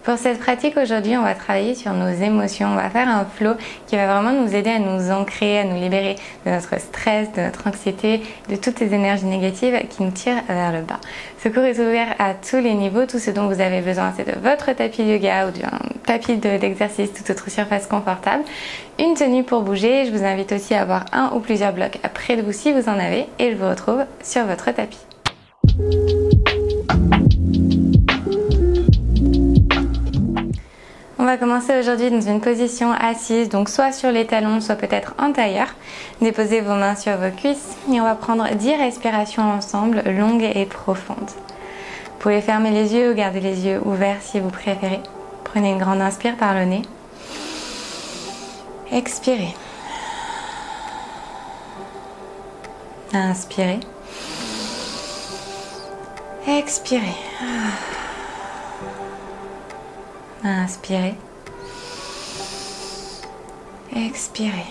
Pour cette pratique aujourd'hui, on va travailler sur nos émotions. On va faire un flow qui va vraiment nous aider à nous ancrer, à nous libérer de notre stress, de notre anxiété, de toutes ces énergies négatives qui nous tirent vers le bas. Ce cours est ouvert à tous les niveaux. Tout ce dont vous avez besoin, c'est de votre tapis de yoga ou d'un tapis d'exercice, toute autre surface confortable, une tenue pour bouger. Je vous invite aussi à avoir un ou plusieurs blocs près de vous si vous en avez et je vous retrouve sur votre tapis. On va commencer aujourd'hui dans une position assise, donc soit sur les talons, soit peut-être en tailleur. Déposez vos mains sur vos cuisses et on va prendre 10 respirations ensemble, longues et profondes. Vous pouvez fermer les yeux ou garder les yeux ouverts si vous préférez. Prenez une grande inspire par le nez. Expirez. Inspirez. Expirez. Inspirez. Expirez.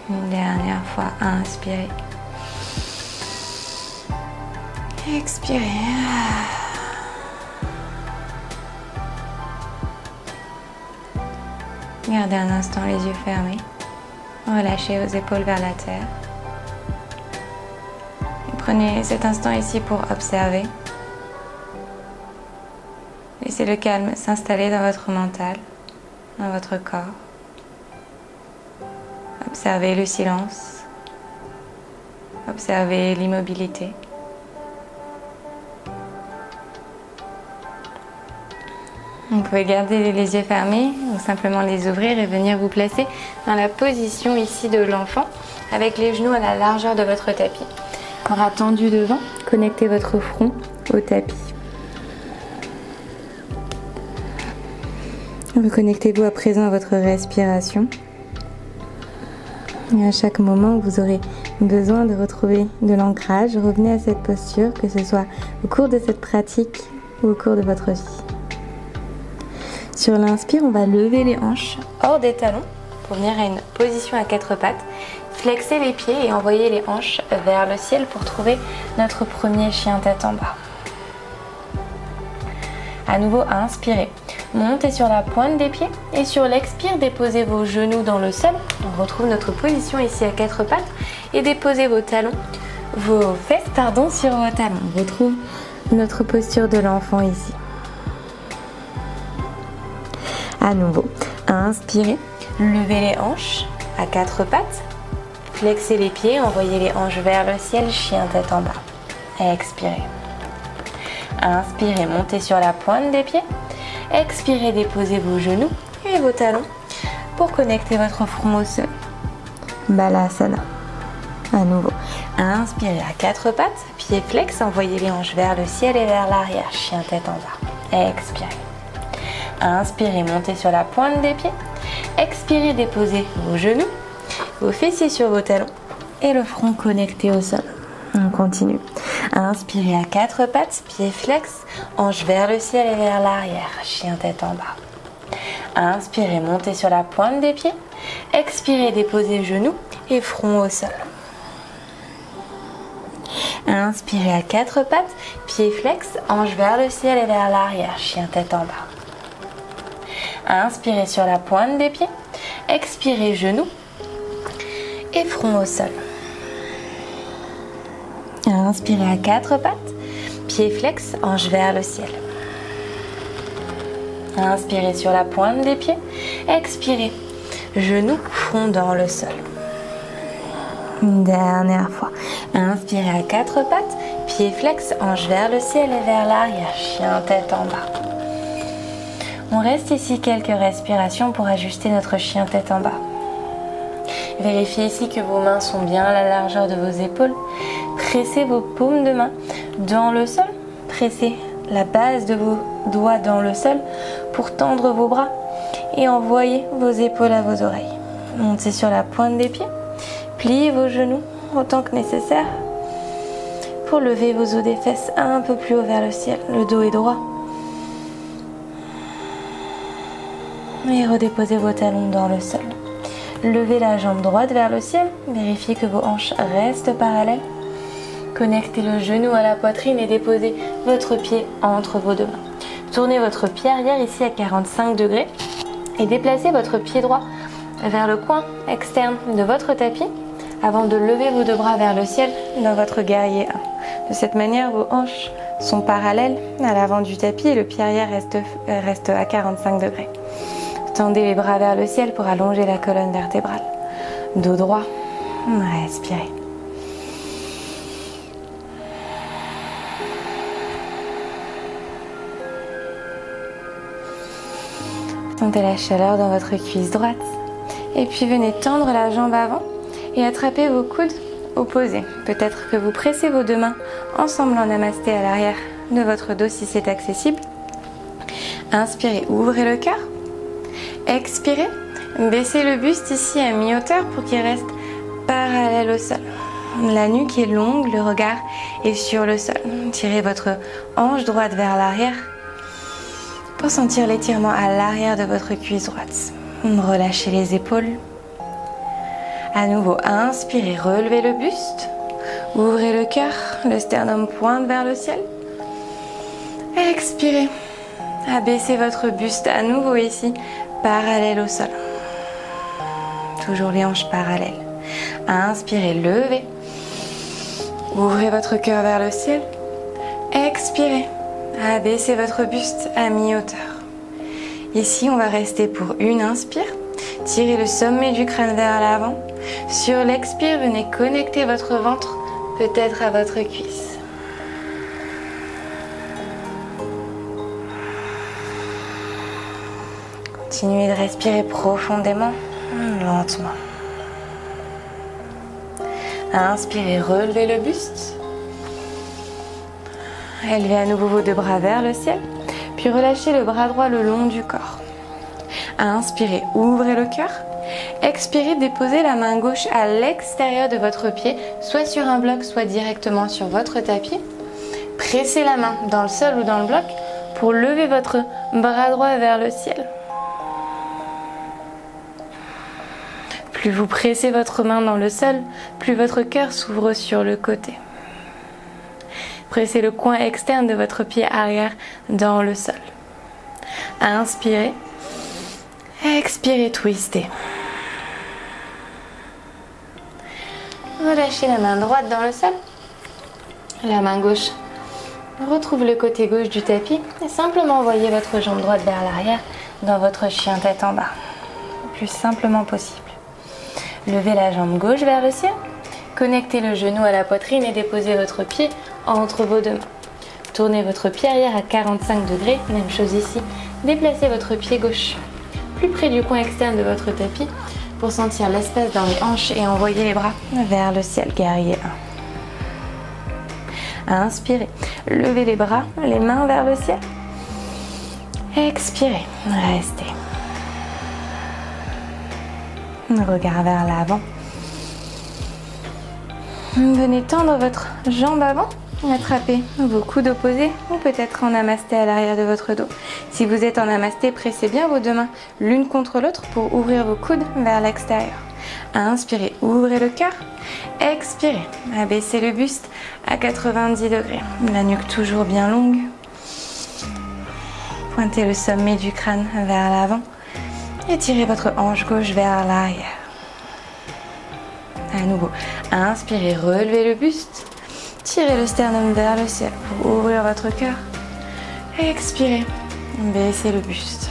Une dernière fois, inspirez. Expirez. Gardez un instant les yeux fermés. Relâchez vos épaules vers la terre. Et prenez cet instant ici pour observer. Laissez le calme s'installer dans votre mental, dans votre corps. Observez le silence. Observez l'immobilité. Vous pouvez garder les yeux fermés ou simplement les ouvrir et venir vous placer dans la position ici de l'enfant avec les genoux à la largeur de votre tapis. Bras tendus devant, connectez votre front au tapis. Reconnectez-vous à présent à votre respiration. Et à chaque moment où vous aurez besoin de retrouver de l'ancrage, revenez à cette posture, que ce soit au cours de cette pratique ou au cours de votre vie. Sur l'inspire, on va lever les hanches hors des talons pour venir à une position à 4 pattes. Flexer les pieds et envoyer les hanches vers le ciel pour trouver notre premier chien tête en bas. À nouveau, inspirez. Montez sur la pointe des pieds et sur l'expire, déposez vos genoux dans le sol. On retrouve notre position ici à 4 pattes et déposez vos fesses sur vos talons. On retrouve notre posture de l'enfant ici. À nouveau, inspirez, levez les hanches à 4 pattes, flexez les pieds, envoyez les hanches vers le ciel, chien tête en bas. Expirez. Inspirez, montez sur la pointe des pieds. Expirez, déposez vos genoux et vos talons pour connecter votre front au sol. Balasana. À nouveau, inspirez à 4 pattes, pieds flex, envoyez les hanches vers le ciel et vers l'arrière, chien tête en bas. Expirez. Inspirez, montez sur la pointe des pieds. Expirez, déposez vos genoux, vos fessiers sur vos talons et le front connecté au sol. On continue. Inspirez à 4 pattes, pieds flex, hanches vers le ciel et vers l'arrière, chien tête en bas. Inspirez, montez sur la pointe des pieds. Expirez, déposez genoux et front au sol. Inspirez à 4 pattes, pieds flex, hanches vers le ciel et vers l'arrière, chien tête en bas. Inspirez sur la pointe des pieds. Expirez, genoux et front au sol. Inspirez à quatre pattes, pieds flex, hanches vers le ciel. Inspirez sur la pointe des pieds, expirez, genoux, front dans le sol. Une dernière fois, inspirez à quatre pattes, pieds flex, hanches vers le ciel et vers l'arrière, chien tête en bas. On reste ici quelques respirations pour ajuster notre chien tête en bas. Vérifiez ici que vos mains sont bien à la largeur de vos épaules. Pressez vos paumes de main dans le sol. Pressez la base de vos doigts dans le sol pour tendre vos bras et envoyez vos épaules à vos oreilles. Montez sur la pointe des pieds. Pliez vos genoux autant que nécessaire pour lever vos os des fesses un peu plus haut vers le ciel. Le dos est droit. Et redéposez vos talons dans le sol. Levez la jambe droite vers le ciel. Vérifiez que vos hanches restent parallèles. Connectez le genou à la poitrine et déposez votre pied entre vos deux mains. Tournez votre pied arrière ici à 45 degrés et déplacez votre pied droit vers le coin externe de votre tapis avant de lever vos deux bras vers le ciel dans votre guerrier 1. De cette manière, vos hanches sont parallèles à l'avant du tapis et le pied arrière reste à 45 degrés. Tendez les bras vers le ciel pour allonger la colonne vertébrale. Dos droit, respirez. Sentez la chaleur dans votre cuisse droite. Et puis venez tendre la jambe avant et attrapez vos coudes opposés. Peut-être que vous pressez vos deux mains ensemble en namasté à l'arrière de votre dos si c'est accessible. Inspirez, ouvrez le cœur. Expirez, baissez le buste ici à mi-hauteur pour qu'il reste parallèle au sol. La nuque est longue, le regard est sur le sol. Tirez votre hanche droite vers l'arrière pour sentir l'étirement à l'arrière de votre cuisse droite. Relâchez les épaules. À nouveau, inspirez, relevez le buste. Ouvrez le cœur, le sternum pointe vers le ciel. Expirez. Abaissez votre buste à nouveau ici, parallèle au sol. Toujours les hanches parallèles. Inspirez, levez. Ouvrez votre cœur vers le ciel. Expirez. Abaissez votre buste à mi-hauteur. Ici, on va rester pour une inspire. Tirez le sommet du crâne vers l'avant. Sur l'expire, venez connecter votre ventre peut-être à votre cuisse. Continuez de respirer profondément, lentement. Inspirez, relevez le buste. Élevez à nouveau vos deux bras vers le ciel, puis relâchez le bras droit le long du corps. Inspirez, ouvrez le cœur. Expirez, déposez la main gauche à l'extérieur de votre pied, soit sur un bloc, soit directement sur votre tapis. Pressez la main dans le sol ou dans le bloc pour lever votre bras droit vers le ciel. Plus vous pressez votre main dans le sol, plus votre cœur s'ouvre sur le côté. Pressez le coin externe de votre pied arrière dans le sol. Inspirez. Expirez, twistez. Relâchez la main droite dans le sol. La main gauche retrouve le côté gauche du tapis et simplement envoyez votre jambe droite vers l'arrière dans votre chien tête en bas. Le plus simplement possible. Levez la jambe gauche vers le ciel. Connectez le genou à la poitrine et déposez votre pied entre vos deux mains. Tournez votre pied arrière à 45 degrés. Même chose ici. Déplacez votre pied gauche plus près du coin externe de votre tapis pour sentir l'espace dans les hanches et envoyer les bras vers le ciel. Guerrier 1. Inspirez. Levez les bras, les mains vers le ciel. Expirez. Restez. Regard vers l'avant. Venez tendre votre jambe avant. Attrapez vos coudes opposés ou peut-être en namasté à l'arrière de votre dos. Si vous êtes en namasté, pressez bien vos deux mains l'une contre l'autre pour ouvrir vos coudes vers l'extérieur. Inspirez, ouvrez le cœur. Expirez, abaissez le buste à 90 degrés. La nuque toujours bien longue. Pointez le sommet du crâne vers l'avant. Étirez votre hanche gauche vers l'arrière. À nouveau, inspirez, relevez le buste. Tirez le sternum vers le ciel pour ouvrir votre cœur. Expirez. Baissez le buste.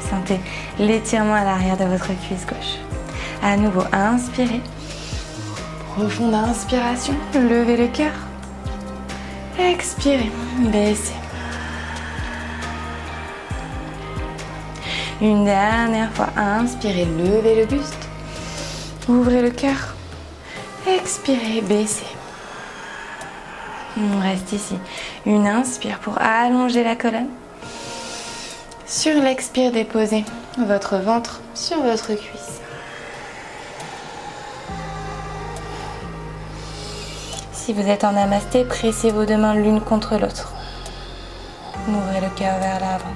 Sentez l'étirement à l'arrière de votre cuisse gauche. À nouveau, inspirez. Profonde inspiration. Levez le cœur. Expirez. Baissez. Une dernière fois, inspirez, levez le buste, ouvrez le cœur, expirez, baissez. On reste ici. Une inspire pour allonger la colonne. Sur l'expire, déposez votre ventre sur votre cuisse. Si vous êtes en namasté, pressez vos deux mains l'une contre l'autre. Ouvrez le cœur vers l'avant.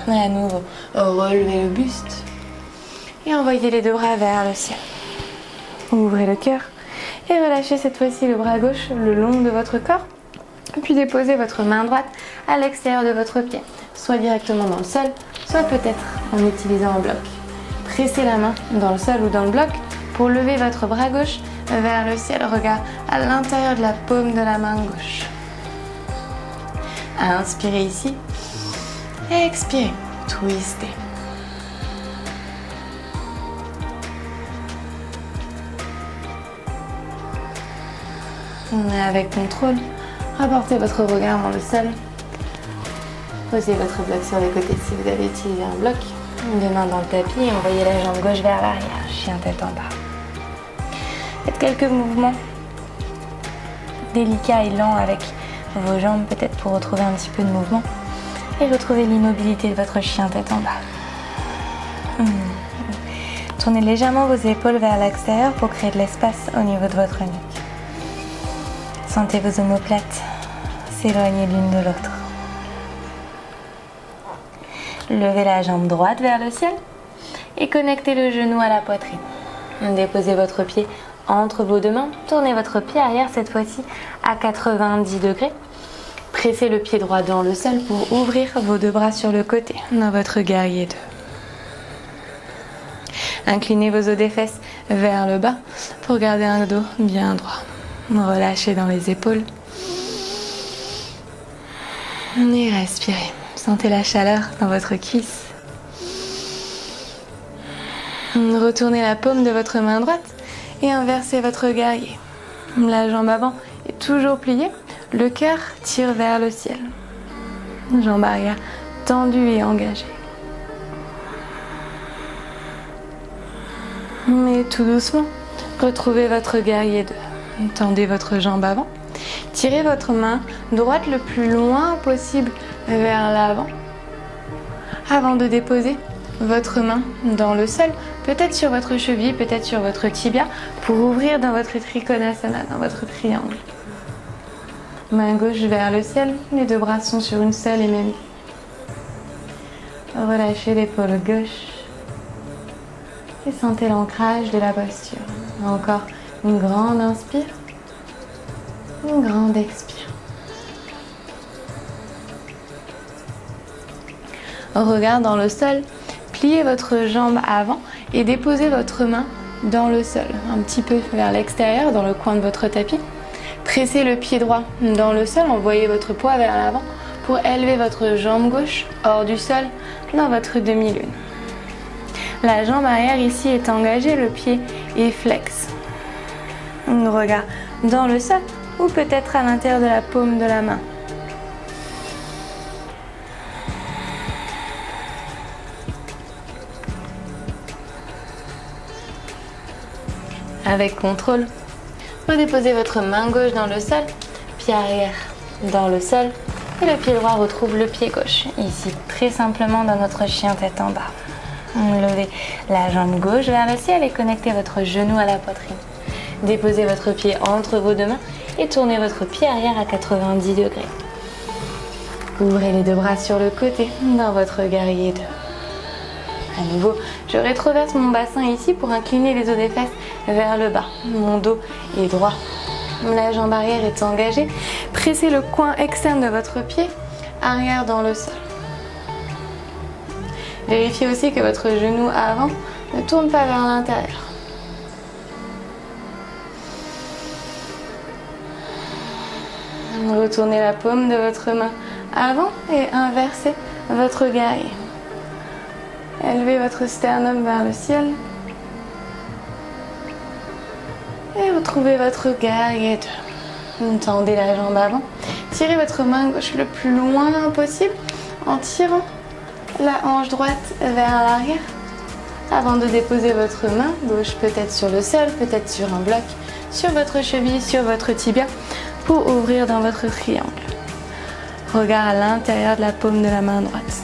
À nouveau, relevez le buste et envoyez les deux bras vers le ciel. Ouvrez le cœur et relâchez cette fois-ci le bras gauche le long de votre corps. Puis déposez votre main droite à l'extérieur de votre pied, soit directement dans le sol, soit peut-être en utilisant un bloc. Pressez la main dans le sol ou dans le bloc pour lever votre bras gauche vers le ciel. Regard à l'intérieur de la paume de la main gauche. Inspirez ici. Expirez, twistez. Avec contrôle, rapportez votre regard dans le sol. Posez votre bloc sur les côtés si vous avez utilisé un bloc. Deux mains dans le tapis et envoyez la jambe gauche vers l'arrière, chien tête en bas. Faites quelques mouvements délicats et lents avec vos jambes, peut-être pour retrouver un petit peu de mouvement. Et retrouvez l'immobilité de votre chien tête en bas. Tournez légèrement vos épaules vers l'extérieur pour créer de l'espace au niveau de votre nuque. Sentez vos omoplates s'éloigner l'une de l'autre. Levez la jambe droite vers le ciel et connectez le genou à la poitrine. Déposez votre pied entre vos deux mains. Tournez votre pied arrière cette fois-ci à 90 degrés. Pressez le pied droit dans le sol pour ouvrir vos deux bras sur le côté dans votre guerrier 2. Inclinez vos os des fesses vers le bas pour garder un dos bien droit. Relâchez dans les épaules. Et respirez. Sentez la chaleur dans votre cuisse. Retournez la paume de votre main droite et inversez votre guerrier. La jambe avant est toujours pliée. Le cœur tire vers le ciel. Jambe arrière tendue et engagée. Et tout doucement, retrouvez votre guerrier 2. Tendez votre jambe avant. Tirez votre main droite le plus loin possible vers l'avant. Avant de déposer votre main dans le sol, peut-être sur votre cheville, peut-être sur votre tibia, pour ouvrir dans votre Trikonasana, dans votre triangle. Main gauche vers le ciel, les deux bras sont sur une seule et même ligne. Relâchez l'épaule gauche et sentez l'ancrage de la posture. Encore une grande inspire, une grande expire. Regard dans le sol, pliez votre jambe avant et déposez votre main dans le sol, un petit peu vers l'extérieur, dans le coin de votre tapis. Pressez le pied droit dans le sol, envoyez votre poids vers l'avant pour élever votre jambe gauche hors du sol dans votre demi-lune. La jambe arrière ici est engagée, le pied est flex. Regard dans le sol ou peut-être à l'intérieur de la paume de la main. Avec contrôle, redéposez votre main gauche dans le sol, pied arrière dans le sol et le pied droit retrouve le pied gauche. Ici, très simplement dans notre chien tête en bas. Levez la jambe gauche vers le ciel et connectez votre genou à la poitrine. Déposez votre pied entre vos deux mains et tournez votre pied arrière à 90 degrés. Ouvrez les deux bras sur le côté dans votre guerrier 2. À nouveau, je rétroverse mon bassin ici pour incliner les os des fesses vers le bas. Mon dos est droit. La jambe arrière est engagée. Pressez le coin externe de votre pied arrière dans le sol. Vérifiez aussi que votre genou avant ne tourne pas vers l'intérieur. Retournez la paume de votre main avant et inversez votre guerrier. Élevez votre sternum vers le ciel. Et retrouvez votre guerrier 2. Tendez la jambe avant. Tirez votre main gauche le plus loin possible en tirant la hanche droite vers l'arrière avant de déposer votre main gauche peut-être sur le sol, peut-être sur un bloc, sur votre cheville, sur votre tibia pour ouvrir dans votre triangle. Regard à l'intérieur de la paume de la main droite.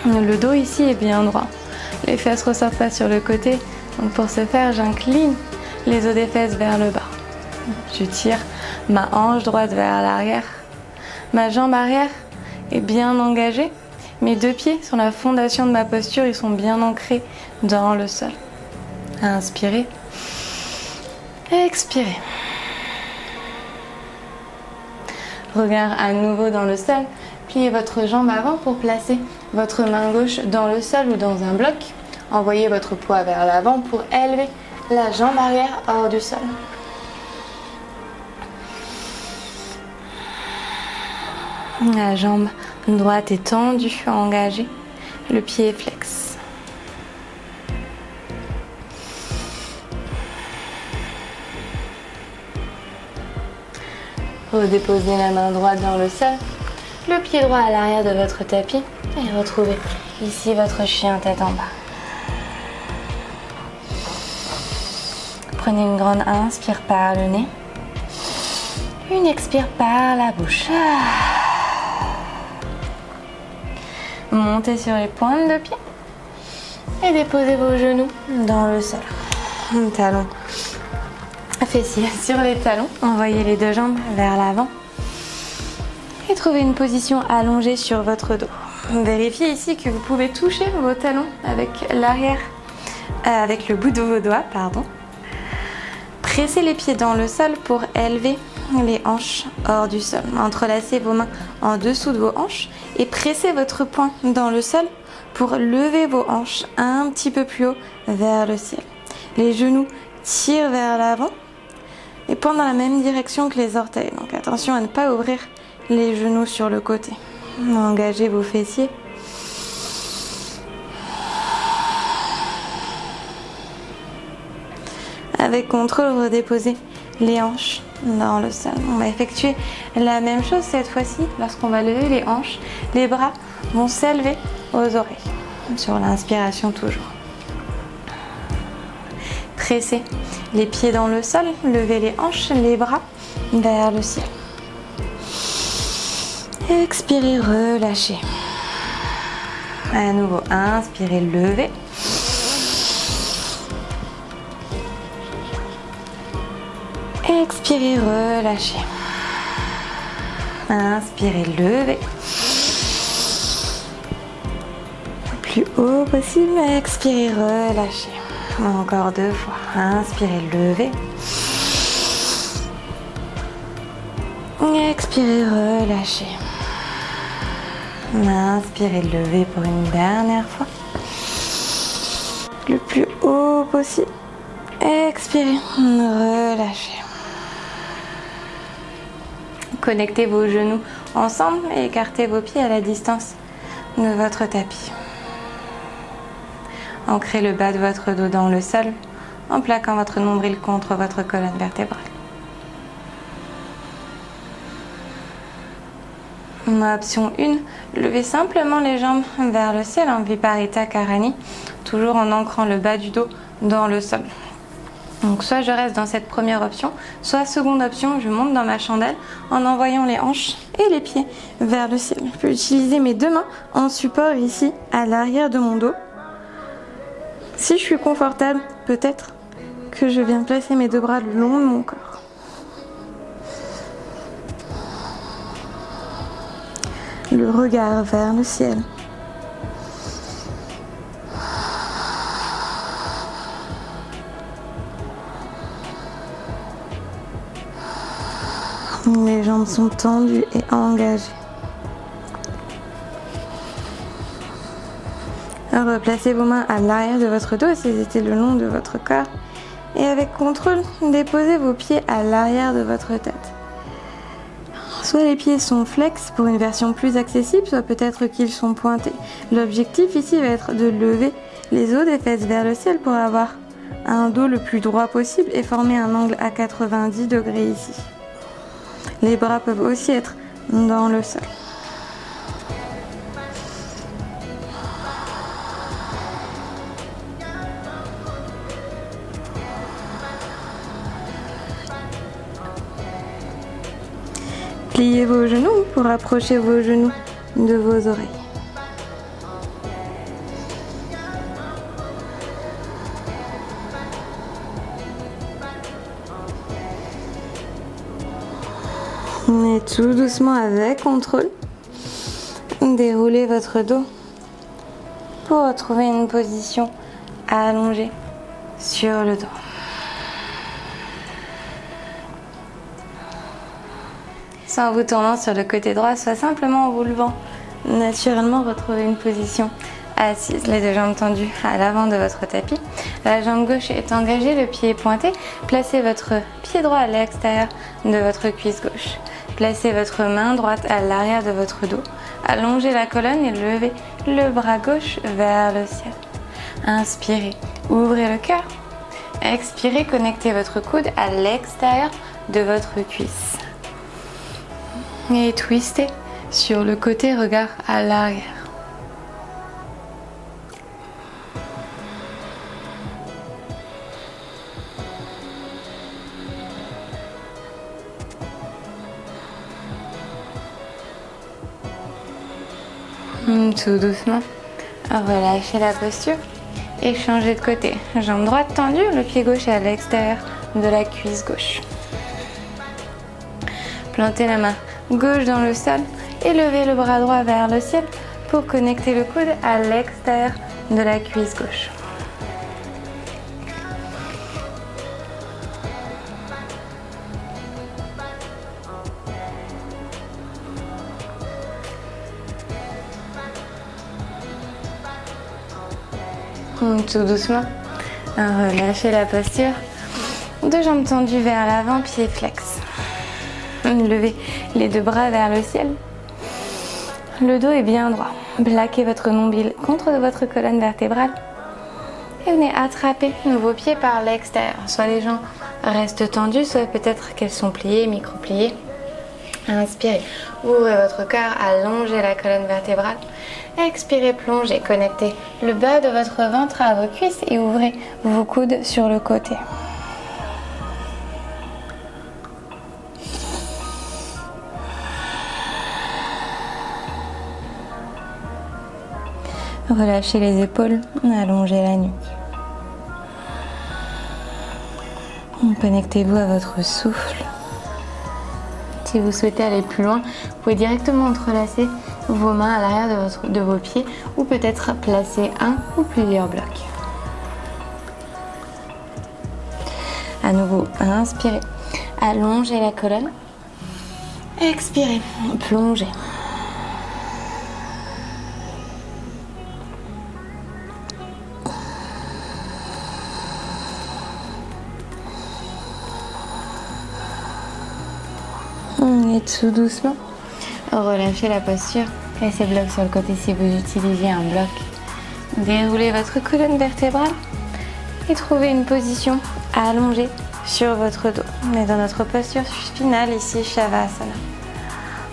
Le dos ici est bien droit. Les fesses ne ressortent pas sur le côté. Donc pour ce faire, j'incline les os des fesses vers le bas. Je tire ma hanche droite vers l'arrière. Ma jambe arrière est bien engagée. Mes deux pieds sont la fondation de ma posture. Ils sont bien ancrés dans le sol. Inspirez. Expirez. Regard à nouveau dans le sol. Pliez votre jambe avant pour placer votre main gauche dans le sol ou dans un bloc. Envoyez votre poids vers l'avant pour élever la jambe arrière hors du sol. La jambe droite est tendue, engagée. Le pied est flex. Redéposez la main droite dans le sol. Le pied droit à l'arrière de votre tapis. Et retrouvez ici votre chien tête en bas. Prenez une grande inspire par le nez. Une expire par la bouche. Montez sur les pointes de pied. Et déposez vos genoux dans le sol. Talons fessiers sur les talons. Envoyez les deux jambes vers l'avant. Et trouvez une position allongée sur votre dos. Vérifiez ici que vous pouvez toucher vos talons avec l'arrière, avec le bout de vos doigts, pardon. Pressez les pieds dans le sol pour élever les hanches hors du sol. Entrelacez vos mains en dessous de vos hanches et pressez votre poing dans le sol pour lever vos hanches un petit peu plus haut vers le ciel. Les genoux tirent vers l'avant et pointent dans la même direction que les orteils. Donc attention à ne pas ouvrir les genoux sur le côté. Engagez vos fessiers. Avec contrôle, redéposez les hanches dans le sol. On va effectuer la même chose cette fois-ci. Lorsqu'on va lever les hanches, les bras vont s'élever aux oreilles. Sur l'inspiration toujours. Pressez les pieds dans le sol, levez les hanches, les bras vers le ciel. Expirez, relâchez. À nouveau, inspirez, levez. Expirez, relâchez. Inspirez, levez. Le plus haut possible, expirez, relâchez. Encore deux fois. Inspirez, levez. Expirez, relâchez. Inspirez, levez pour une dernière fois. Le plus haut possible. Expirez, relâchez. Connectez vos genoux ensemble et écartez vos pieds à la distance de votre tapis. Ancrez le bas de votre dos dans le sol en plaquant votre nombril contre votre colonne vertébrale. Option 1, levez simplement les jambes vers le ciel en Viparita Karani, toujours en ancrant le bas du dos dans le sol. Donc soit je reste dans cette première option, soit seconde option, je monte dans ma chandelle en envoyant les hanches et les pieds vers le ciel. Je peux utiliser mes deux mains en support ici à l'arrière de mon dos. Si je suis confortable, peut-être que je viens placer mes deux bras le long de mon corps. Le regard vers le ciel. Les jambes sont tendues et engagées. Replacez vos mains à l'arrière de votre dos si elles étaient le long de votre corps Et avec contrôle, déposez vos pieds à l'arrière de votre tête. Soit les pieds sont flex pour une version plus accessible, soit peut-être qu'ils sont pointés. L'objectif ici va être de lever les os des fesses vers le ciel pour avoir un dos le plus droit possible et former un angle à 90 degrés ici. Les bras peuvent aussi être dans le sol. Pliez vos genoux pour approcher vos genoux de vos oreilles. Et tout doucement avec contrôle, déroulez votre dos pour retrouver une position allongée sur le dos. Soit en vous tournant sur le côté droit, soit simplement en vous levant. Naturellement, retrouvez une position assise, les deux jambes tendues à l'avant de votre tapis. La jambe gauche est engagée, le pied est pointé. Placez votre pied droit à l'extérieur de votre cuisse gauche. Placez votre main droite à l'arrière de votre dos. Allongez la colonne et levez le bras gauche vers le ciel. Inspirez, ouvrez le cœur. Expirez, connectez votre coude à l'extérieur de votre cuisse. Et twistez sur le côté, regard à l'arrière. Tout doucement, relâchez la posture et changez de côté. Jambe droite tendue, le pied gauche est à l'extérieur de la cuisse gauche. Plantez la main gauche dans le sol et levez le bras droit vers le ciel pour connecter le coude à l'extérieur de la cuisse gauche. Tout doucement, relâchez la posture. Deux jambes tendues vers l'avant, pieds flex. Levez les deux bras vers le ciel. Le dos est bien droit. Plaquez votre nombril contre votre colonne vertébrale. Et venez attraper vos pieds par l'extérieur. Soit les jambes restent tendues, soit peut-être qu'elles sont pliées, micro-pliées. Inspirez, ouvrez votre cœur, allongez la colonne vertébrale. Expirez, plongez, connectez le bas de votre ventre à vos cuisses et ouvrez vos coudes sur le côté. Relâchez les épaules, allongez la nuque. Connectez-vous à votre souffle. Si vous souhaitez aller plus loin, vous pouvez directement entrelacer vos mains à l'arrière de vos pieds ou peut-être placer un ou plusieurs blocs. À nouveau, inspirez, allongez la colonne. Expirez, plongez. Et tout doucement, relâchez la posture. Placez le bloc sur le côté si vous utilisez un bloc. Déroulez votre colonne vertébrale et trouvez une position allongée sur votre dos. On est dans notre posture finale ici, Shavasana.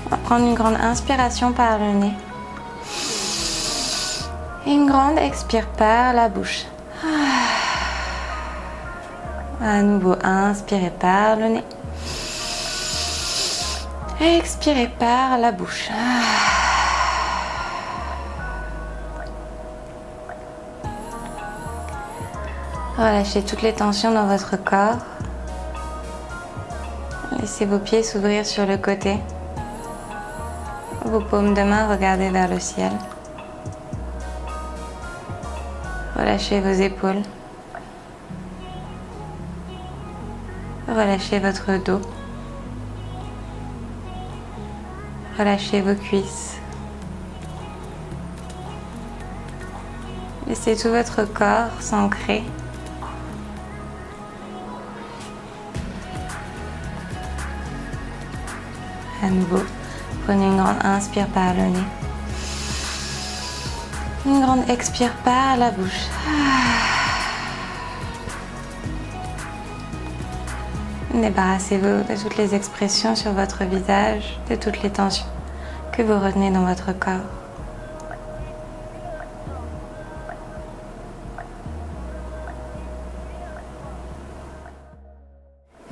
On va prendre une grande inspiration par le nez. Et une grande expire par la bouche. À nouveau, inspirez par le nez. Expirez par la bouche. Relâchez toutes les tensions dans votre corps. Laissez vos pieds s'ouvrir sur le côté. Vos paumes de main, regardez vers le ciel. Relâchez vos épaules. Relâchez votre dos. Relâchez vos cuisses. Laissez tout votre corps s'ancrer À nouveau, prenez une grande inspire par le nez. Une grande expire par la bouche. Débarrassez-vous de toutes les expressions sur votre visage, de toutes les tensions que vous retenez dans votre corps.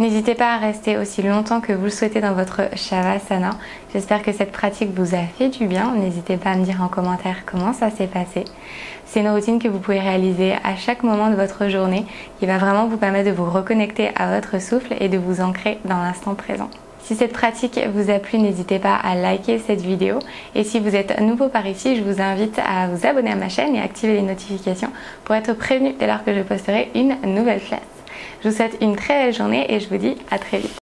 N'hésitez pas à rester aussi longtemps que vous le souhaitez dans votre Shavasana. J'espère que cette pratique vous a fait du bien. N'hésitez pas à me dire en commentaire comment ça s'est passé. C'est une routine que vous pouvez réaliser à chaque moment de votre journée qui va vraiment vous permettre de vous reconnecter à votre souffle et de vous ancrer dans l'instant présent. Si cette pratique vous a plu, n'hésitez pas à liker cette vidéo. Et si vous êtes nouveau par ici, je vous invite à vous abonner à ma chaîne et activer les notifications pour être prévenu dès lors que je posterai une nouvelle classe. Je vous souhaite une très belle journée et je vous dis à très vite.